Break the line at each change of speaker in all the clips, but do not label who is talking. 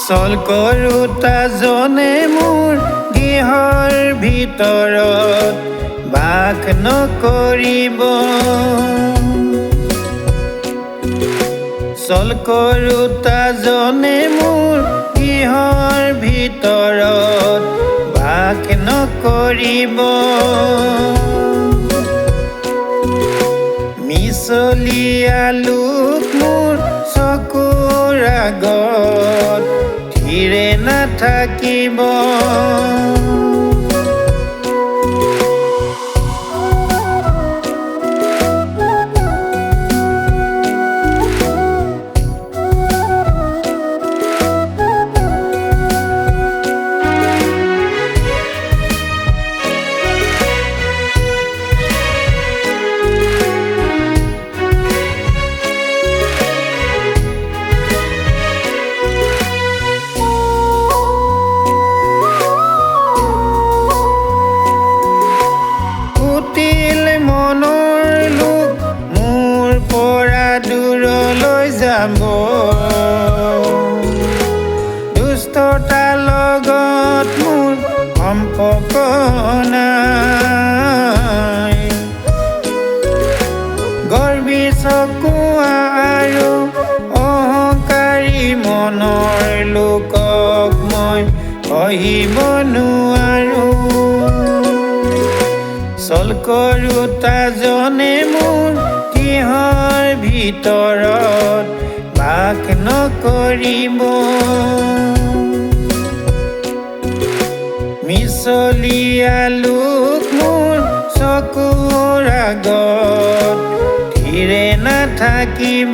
চল কৰোতা জনে মোৰ গৃহৰ ভিতৰত বাস নকৰিব। চল কৰোতা জনে মোৰ গৃহৰ ভিতৰত বাস নকৰিব। মিছলীয়া লোক মোৰ চকুৰ আগত ধীৰে নাথাকিব। মনৰ লোক মোৰ পৰা দূৰলৈ যাব। দুষ্টতাৰ লগত মোৰ সম্পৰ্ক নাই। গৰ্বী চকু আৰু অহংকাৰী মনৰ লোকক মই সহিব নোৱাৰো। চল কৰোতা জনে মোৰ গৃহৰ ভিতৰত বাস নকৰিব। মিছলীয়া লোক মোৰ চকুৰ আগত ধীৰে নাথাকিব।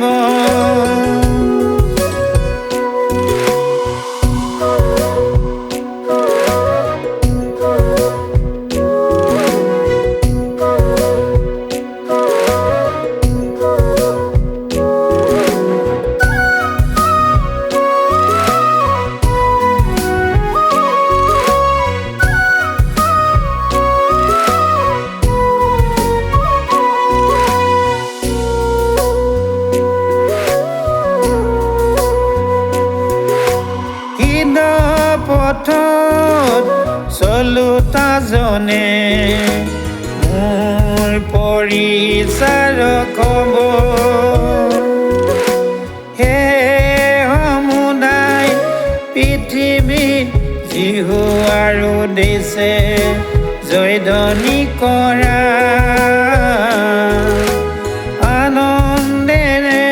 পথত চলোতা জনে মোৰ পৰিচাৰক হ'ব। হে সমুদায় পৃথিৱীত জিহুৱাৰ উদ্দেশ্যে জয়ধ্বনি কৰা। আনন্দেৰে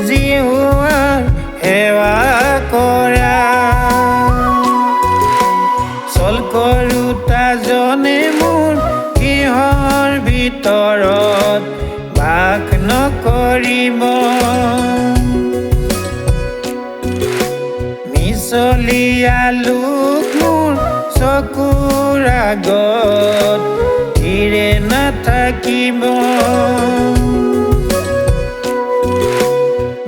জিহুৱাৰ সেৱা কৰা। চল কৰোতা জনে মোৰ গৃহৰ ভিতৰত বাস নকৰিব। মিছলীয়া লোক মোৰ চকুৰ আগত ধীৰে নাথাকিব।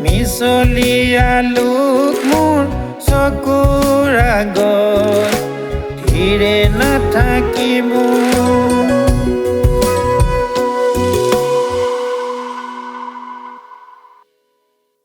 মিছলীয়া লোক মোৰ চকুৰ আগত ধীৰে নাথাকিব।